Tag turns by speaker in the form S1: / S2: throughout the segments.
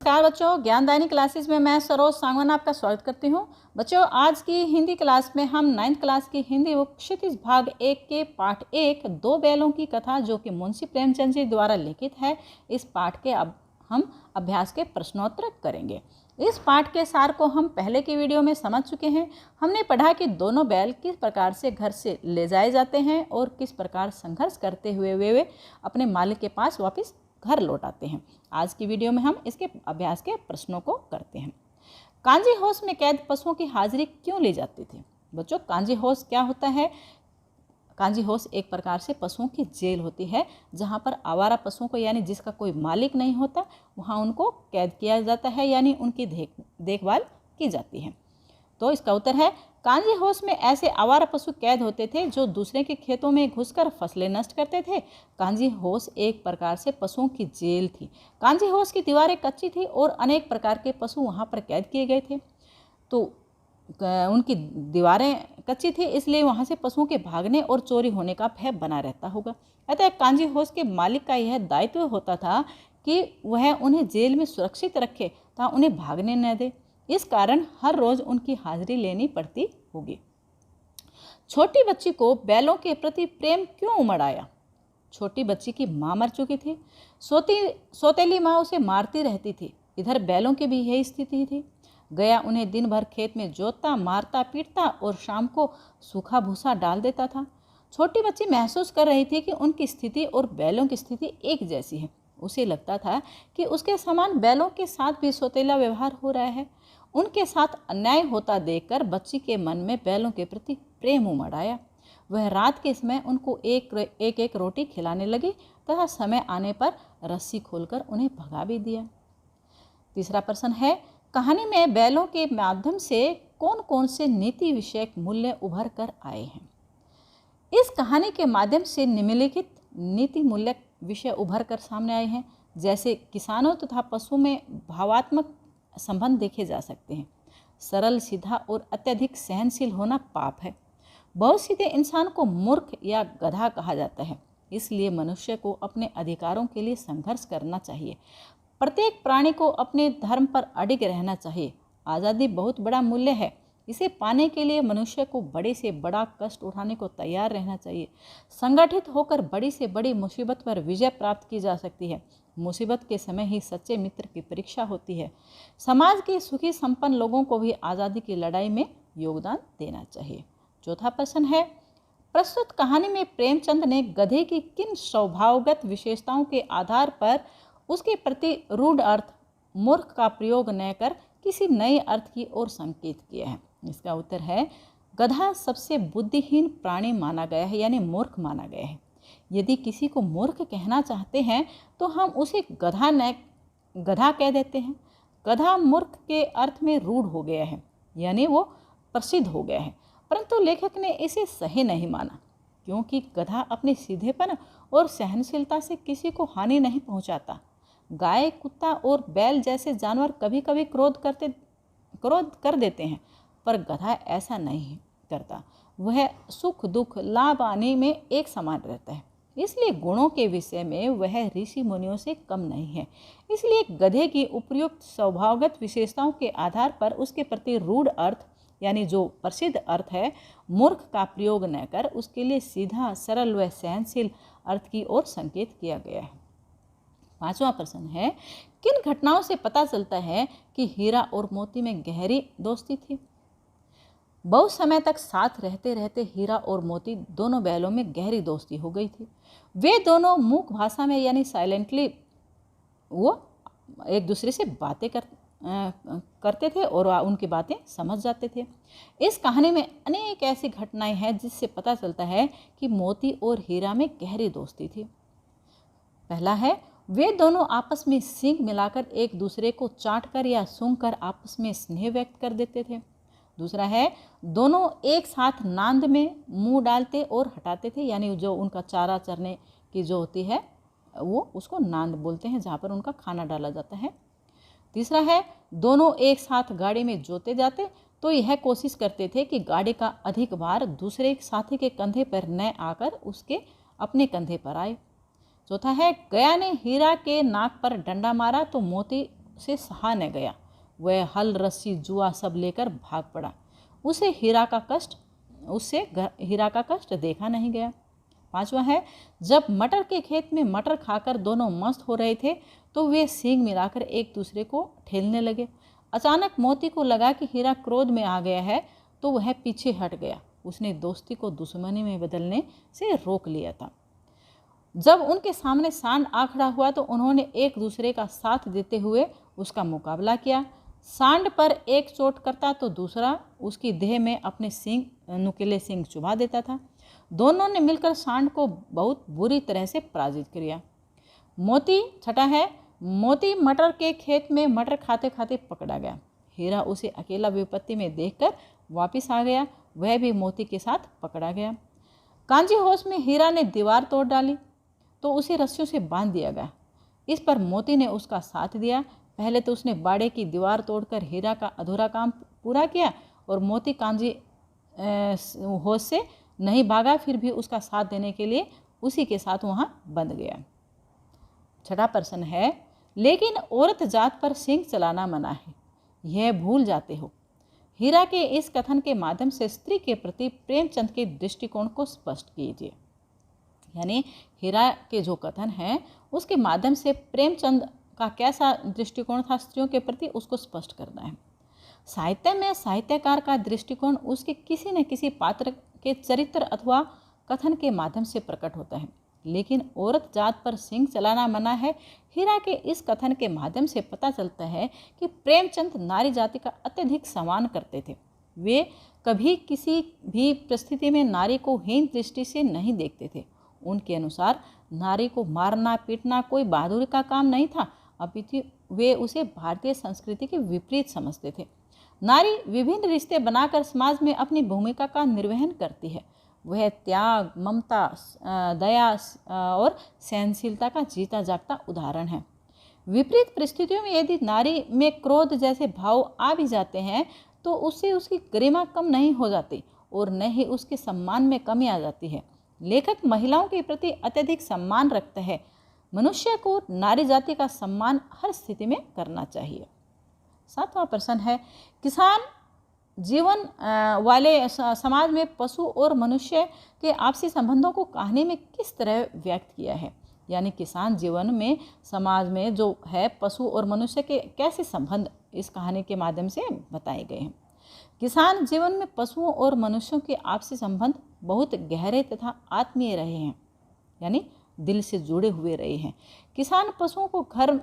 S1: नमस्कार बच्चों, ज्ञानदायिनी क्लासेस में मैं सरोज सांगवान आपका स्वागत करती हूँ। बच्चों, आज की हिंदी क्लास में हम 9th क्लास की हिंदी बुक क्षितिज भाग 1 के पाठ 1 दो बैलों की कथा जो कि मुंशी प्रेमचंद जी द्वारा लिखित है, इस पाठ के अब हम अभ्यास के प्रश्नोत्तर करेंगे। इस पाठ के सार को हम पहले की वीडियो में समझ चुके हैं। हमने पढ़ा कि दोनों बैल किस प्रकार से घर से ले जाए जाते हैं और किस प्रकार संघर्ष करते हुए वे अपने मालिक के पास वापस घर लौट आते हैं। आज की वीडियो में हम इसके अभ्यास के प्रश्नों को करते हैं। कांजी हाउस में कैद पशुओं की हाजिरी क्यों ली जाती थी? बच्चों, कांजी हाउस क्या होता है? कांजी हाउस एक प्रकार से पशुओं की जेल होती है, जहाँ पर आवारा पशुओं को यानी जिसका कोई मालिक नहीं होता वहाँ उनको कैद किया जाता है, यानी उनकी देखभाल की जाती है। तो इसका उत्तर है कांजी हाउस में ऐसे आवारा पशु कैद होते थे जो दूसरे के खेतों में घुसकर फसलें नष्ट करते थे। कांजी हाउस एक प्रकार से पशुओं की जेल थी। कांजी हाउस की दीवारें कच्ची थी और अनेक प्रकार के पशु वहाँ पर कैद किए गए थे। तो उनकी दीवारें कच्ची थी, इसलिए वहाँ से पशुओं के भागने और चोरी होने का भय बना रहता होगा। अतः कांजी हाउस के मालिक का यह दायित्व होता था कि वह उन्हें जेल में सुरक्षित रखे तथा उन्हें भागने न दे। इस कारण हर रोज उनकी हाजिरी लेनी पड़ती होगी। छोटी बच्ची को बैलों के प्रति प्रेम क्यों उमड़ आया? छोटी बच्ची की माँ मर चुकी थी। सौतेली माँ उसे मारती रहती थी। इधर बैलों की भी यही स्थिति थी। गया उन्हें दिन भर खेत में जोतता, मारता, पीटता और शाम को सूखा भूसा डाल देता था। छोटी बच्ची महसूस कर रही थी कि उनकी स्थिति और बैलों की स्थिति एक जैसी है। उसे लगता था कि उसके समान बैलों के साथ भी सौतेला व्यवहार हो रहा है। उनके साथ अन्याय होता देखकर बच्ची के मन में बैलों के प्रति प्रेम उमड़ आया। वह रात के समय उनको एक रोटी खिलाने लगी तथा समय आने पर रस्सी खोलकर उन्हें भगा भी दिया। तीसरा प्रश्न है, कहानी में बैलों के माध्यम से कौन कौन से नीति विषयक मूल्य उभर कर आए हैं? इस कहानी के माध्यम से निम्नलिखित नीति मूल्य विषय उभर कर सामने आए हैं, जैसे किसानों तथा पशु में भावात्मक संबंध देखे जा सकते हैं। सरल, सीधा और अत्यधिक सहनशील होना पाप है। बहुत सीधे इंसान को मूर्ख या गधा कहा जाता है, इसलिए मनुष्य को अपने अधिकारों के लिए संघर्ष करना चाहिए। प्रत्येक प्राणी को अपने धर्म पर अडिग रहना चाहिए। आज़ादी बहुत बड़ा मूल्य है। इसे पाने के लिए मनुष्य को बड़े से बड़ा कष्ट उठाने को तैयार रहना चाहिए। संगठित होकर बड़ी से बड़ी मुसीबत पर विजय प्राप्त की जा सकती है। मुसीबत के समय ही सच्चे मित्र की परीक्षा होती है। समाज के सुखी संपन्न लोगों को भी आज़ादी की लड़ाई में योगदान देना चाहिए। चौथा प्रश्न है, प्रस्तुत कहानी में प्रेमचंद ने गधे की किन स्वभावगत विशेषताओं के आधार पर उसके प्रति रूढ़ अर्थ मूर्ख का प्रयोग न कर किसी नए अर्थ की ओर संकेत किया है? इसका उत्तर है, गधा सबसे बुद्धिहीन प्राणी माना गया है, यानी मूर्ख माना गया है। यदि किसी को मूर्ख कहना चाहते हैं तो हम उसे गधा कह देते हैं। गधा मूर्ख के अर्थ में रूढ़ हो गया है, यानी वो प्रसिद्ध हो गया है, परंतु लेखक ने इसे सही नहीं माना, क्योंकि गधा अपने सीधेपन और सहनशीलता से किसी को हानि नहीं पहुंचाता। गाय, कुत्ता और बैल जैसे जानवर कभी कभी क्रोध कर देते हैं, पर गधा ऐसा नहीं करता। वह सुख दुख, लाभ आने में एक समान रहता है। इसलिए गुणों के विषय में वह ऋषि मुनियों से कम नहीं है। इसलिए गधे की उपयुक्त स्वभावगत विशेषताओं के आधार पर उसके प्रति रूढ़ अर्थ, यानी जो प्रसिद्ध अर्थ है मूर्ख का प्रयोग न कर उसके लिए सीधा, सरल व सहनशील अर्थ की ओर संकेत किया गया है। पांचवा प्रश्न है, किन घटनाओं से पता चलता है कि हीरा और मोती में गहरी दोस्ती थी? बहुत समय तक साथ रहते रहते हीरा और मोती दोनों बैलों में गहरी दोस्ती हो गई थी। वे दोनों मूक भाषा में यानी साइलेंटली वो एक दूसरे से बातें करते थे और उनकी बातें समझ जाते थे। इस कहानी में अनेक ऐसी घटनाएं हैं जिससे पता चलता है कि मोती और हीरा में गहरी दोस्ती थी। पहला है, वे दोनों आपस में सींग मिलाकर एक दूसरे को चाटकर या सूंघकर आपस में स्नेह व्यक्त कर देते थे। दूसरा है, दोनों एक साथ नांद में मुंह डालते और हटाते थे, यानी जो उनका चारा चरने की जो होती है वो उसको नांद बोलते हैं, जहाँ पर उनका खाना डाला जाता है। तीसरा है, दोनों एक साथ गाड़ी में जोते जाते तो यह कोशिश करते थे कि गाड़ी का अधिक भार दूसरे साथी के कंधे पर न आकर उसके अपने कंधे पर आए। चौथा है, गया ने हीरा के नाक पर डंडा मारा तो मोती उसे सहा न गया। वह हल, रस्सी, जुआ सब लेकर भाग पड़ा। उससे हीरा का कष्ट देखा नहीं गया। 5वां है, जब मटर के खेत में मटर खाकर दोनों मस्त हो रहे थे तो वे सींग मिलाकर एक दूसरे को ठेलने लगे। अचानक मोती को लगा कि हीरा क्रोध में आ गया है तो वह पीछे हट गया। उसने दोस्ती को दुश्मनी में बदलने से रोक लिया था। जब उनके सामने सांड आ खड़ा हुआ तो उन्होंने एक दूसरे का साथ देते हुए उसका मुकाबला किया। सांड पर एक चोट करता तो दूसरा उसकी देह में अपने नुकीले सींग चुभा देता था। दोनों ने मिलकर सांड को बहुत बुरी तरह से पराजित किया। मोती 6 है, मोती मटर के खेत में मटर खाते खाते पकड़ा गया। हीरा उसे अकेला विपत्ति में देखकर वापस आ गया। वह भी मोती के साथ पकड़ा गया। कांजी होश में हीरा ने दीवार तोड़ डाली तो उसे रस्सियों से बांध दिया गया। इस पर मोती ने उसका साथ दिया। पहले तो उसने बाड़े की दीवार तोड़कर हीरा का अधूरा काम पूरा किया और मोती कांजी होश से नहीं भागा, फिर भी उसका साथ देने के लिए उसी के साथ वहाँ बंध गया। 6वां प्रश्न है, लेकिन औरत जात पर सींग चलाना मना है, यह भूल जाते हो। हीरा के इस कथन के माध्यम से स्त्री के प्रति प्रेमचंद के दृष्टिकोण को स्पष्ट कीजिए। यानी हीरा के जो कथन है उसके माध्यम से प्रेमचंद का कैसा दृष्टिकोण था स्त्रियों के प्रति, उसको स्पष्ट करना है। साहित्य में साहित्यकार का दृष्टिकोण उसके किसी न किसी पात्र के चरित्र अथवा कथन के माध्यम से प्रकट होता है। लेकिन औरत जात पर सींग चलाना मना है, हीरा के इस कथन के माध्यम से पता चलता है कि प्रेमचंद नारी जाति का अत्यधिक सम्मान करते थे। वे कभी किसी भी परिस्थिति में नारी को हीन दृष्टि से नहीं देखते थे। उनके अनुसार नारी को मारना पीटना कोई बहादुरी का काम नहीं था, अपितु वे उसे भारतीय संस्कृति के विपरीत समझते थे। नारी विभिन्न रिश्ते बनाकर समाज में अपनी भूमिका का निर्वहन करती है। वह त्याग, ममता, दया और सहनशीलता का जीता जागता उदाहरण है। विपरीत परिस्थितियों में यदि नारी में क्रोध जैसे भाव आ भी जाते हैं तो उससे उसकी गरिमा कम नहीं हो जाती और न ही उसके सम्मान में कमी आ जाती है। लेखक महिलाओं के प्रति अत्यधिक सम्मान रखता है। मनुष्य को नारी जाति का सम्मान हर स्थिति में करना चाहिए। 7वां प्रश्न है, किसान जीवन वाले समाज में पशु और मनुष्य के आपसी संबंधों को कहानी में किस तरह व्यक्त किया है। यानी किसान जीवन में समाज में जो है पशु और मनुष्य के कैसे संबंध इस कहानी के माध्यम से बताए गए हैं। किसान जीवन में पशुओं और मनुष्यों के आपसी संबंध बहुत गहरे तथा आत्मीय रहे हैं, यानी दिल से जुड़े हुए रहे हैं। किसान पशुओं को घर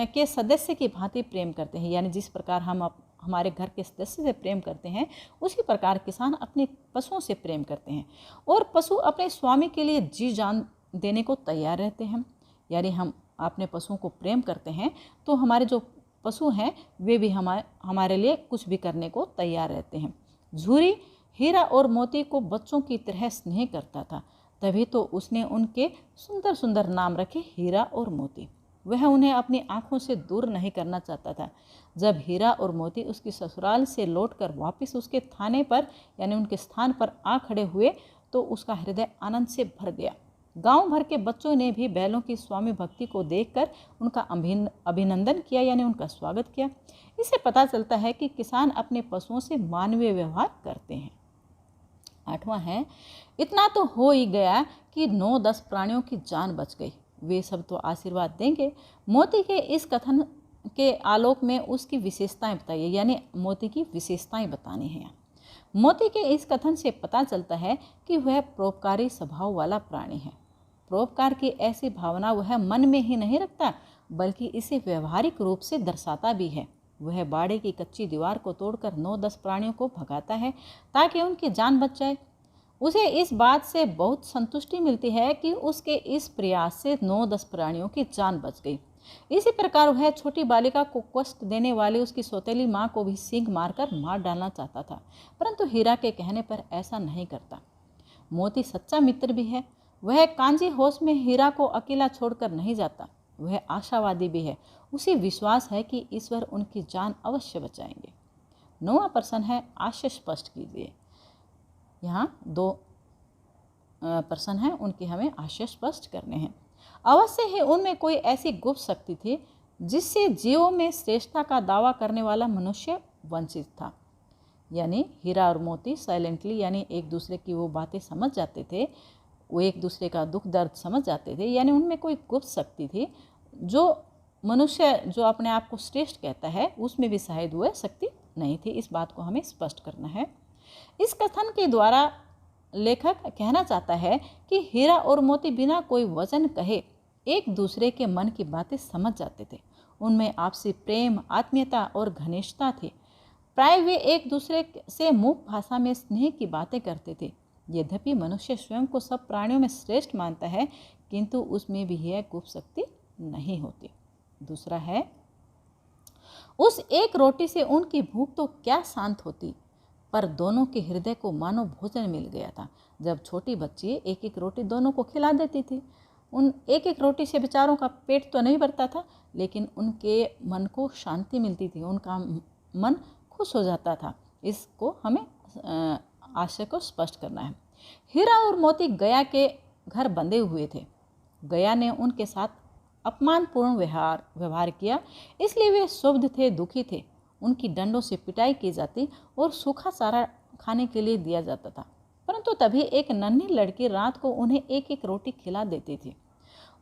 S1: के सदस्य की भांति प्रेम करते हैं, यानी जिस प्रकार हम हमारे घर के सदस्य से प्रेम करते हैं उसी प्रकार किसान अपने पशुओं से प्रेम करते हैं और पशु अपने स्वामी के लिए जी जान देने को तैयार रहते हैं। यानी हम अपने पशुओं को प्रेम करते हैं तो हमारे जो पशु हैं वे भी हमारे लिए कुछ भी करने को तैयार रहते हैं। झूरी हीरा और मोती को बच्चों की तरह स्नेह करता था, तभी तो उसने उनके सुंदर सुंदर नाम रखे हीरा और मोती। वह उन्हें अपनी आंखों से दूर नहीं करना चाहता था। जब हीरा और मोती उसकी ससुराल से लौटकर वापस उसके थाने पर यानी उनके स्थान पर आ खड़े हुए तो उसका हृदय आनंद से भर गया। गांव भर के बच्चों ने भी बैलों की स्वामी भक्ति को देखकर उनका अभिनंदन किया, यानी उनका स्वागत किया। इससे पता चलता है कि किसान अपने पशुओं से मानवीय व्यवहार करते हैं। 8वां है, इतना तो हो ही गया कि 9-10 प्राणियों की जान बच गई, वे सब तो आशीर्वाद देंगे। मोती के इस कथन के आलोक में उसकी विशेषताएं बताइए, यानी मोती की विशेषताएं बतानी है। मोती के इस कथन से पता चलता है कि वह परोपकारी स्वभाव वाला प्राणी है। परोपकार की ऐसी भावना वह मन में ही नहीं रखता बल्कि इसे व्यवहारिक रूप से दर्शाता भी है। वह बाड़े की कच्ची दीवार को तोड़कर 9-10 प्राणियों को भगाता है ताकि उनकी जान बच जाए। उसे इस बात से बहुत संतुष्टि मिलती है कि उसके इस प्रयास से 9-10 प्राणियों की जान बच गई। इसी प्रकार वह छोटी बालिका को कष्ट देने वाली उसकी सौतेली माँ को भी सींग मारकर मार डालना चाहता था, परंतु हीरा के कहने पर ऐसा नहीं करता। मोती सच्चा मित्र भी है। वह कांजी होश में हीरा को अकेला छोड़कर नहीं जाता। वह आशावादी भी है। उसे विश्वास है कि ईश्वर उनकी जान अवश्य बचाएंगे। 9वां प्रश्न है, आशय स्पष्ट कीजिए। यहाँ 2 प्रश्न हैं, उनके हमें आशय स्पष्ट करने हैं। अवश्य ही उनमें कोई ऐसी गुप्त शक्ति थी जिससे जीवों में श्रेष्ठता का दावा करने वाला मनुष्य वंचित था। यानी हीरा और मोती साइलेंटली यानी एक दूसरे की वो बातें समझ जाते थे, वो एक दूसरे का दुख दर्द समझ जाते थे, यानी उनमें कोई गुप्त शक्ति थी जो मनुष्य जो अपने आप को श्रेष्ठ कहता है उसमें भी शायद वह शक्ति नहीं थी। इस बात को हमें स्पष्ट करना है। इस कथन के द्वारा लेखक कहना चाहता है कि हीरा और मोती बिना कोई वजन कहे एक दूसरे के मन की बातें समझ जाते थे। उनमें आपसी प्रेम, आत्मीयता और घनिष्ठता थी। प्राय वे एक दूसरे से मूक भाषा में स्नेह की बातें करते थे। यद्यपि मनुष्य स्वयं को सब प्राणियों में श्रेष्ठ मानता है, किंतु उसमें भी यह गुप्त शक्ति नहीं होती। दूसरा है, उस एक रोटी से उनकी भूख तो क्या शांत होती, पर दोनों के हृदय को मानो भोजन मिल गया था। जब छोटी बच्ची एक एक रोटी दोनों को खिला देती थी, उन एक एक रोटी से बेचारों का पेट तो नहीं भरता था, लेकिन उनके मन को शांति मिलती थी, उनका मन खुश हो जाता था। इसको हमें आशय को स्पष्ट करना है। हीरा और मोती गया के घर बंधे हुए थे। गया ने उनके साथ अपमानपूर्ण व्यवहार किया, इसलिए वे क्षुब्ध थे, दुखी थे। उनकी डंडों से पिटाई की जाती और सूखा चारा खाने के लिए दिया जाता था। परंतु तभी एक नन्ही लड़की रात को उन्हें एक एक रोटी खिला देती थी।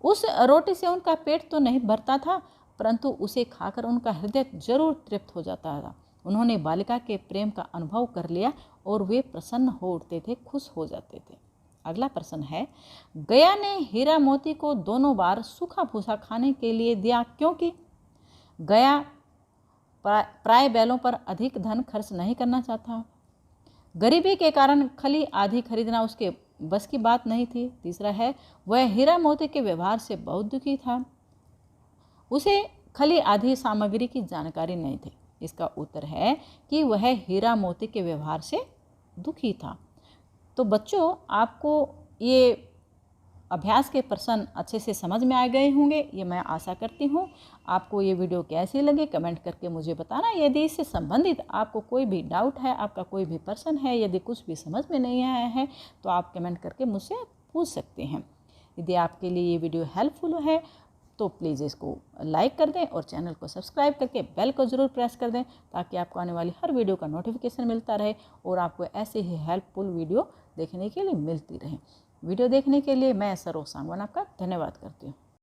S1: उस रोटी से उनका पेट तो नहीं भरता था, परंतु उसे खाकर उनका हृदय जरूर तृप्त हो जाता था। उन्होंने बालिका के प्रेम का अनुभव कर लिया और वे प्रसन्न हो उठते थे, खुश हो जाते थे। अगला प्रश्न है, गया ने हीरा मोती को दोनों बार सूखा भूसा खाने के लिए दिया, क्योंकि गया प्राय बैलों पर अधिक धन खर्च नहीं करना चाहता। गरीबी के कारण खली आधी खरीदना उसके बस की बात नहीं थी। तीसरा है, वह हीरा मोती के व्यवहार से बहुत दुखी था। उसे खली आधी सामग्री की जानकारी नहीं थी। इसका उत्तर है कि वह हीरा मोती के व्यवहार से दुखी था। तो बच्चों, आपको ये अभ्यास के प्रश्न अच्छे से समझ में आ गए होंगे, ये मैं आशा करती हूँ। आपको ये वीडियो कैसी लगी कमेंट करके मुझे बताना। यदि इससे संबंधित आपको कोई भी डाउट है, आपका कोई भी प्रश्न है, यदि कुछ भी समझ में नहीं आया है तो आप कमेंट करके मुझसे पूछ सकते हैं। यदि आपके लिए ये वीडियो हेल्पफुल है तो प्लीज़ इसको लाइक कर दें और चैनल को सब्सक्राइब करके बेल को ज़रूर प्रेस कर दें, ताकि आपको आने वाली हर वीडियो का नोटिफिकेशन मिलता रहे और आपको ऐसे ही हेल्पफुल वीडियो देखने के लिए मिलती रहे। वीडियो देखने के लिए मैं सरोज सांगवान आपका धन्यवाद करती हूँ।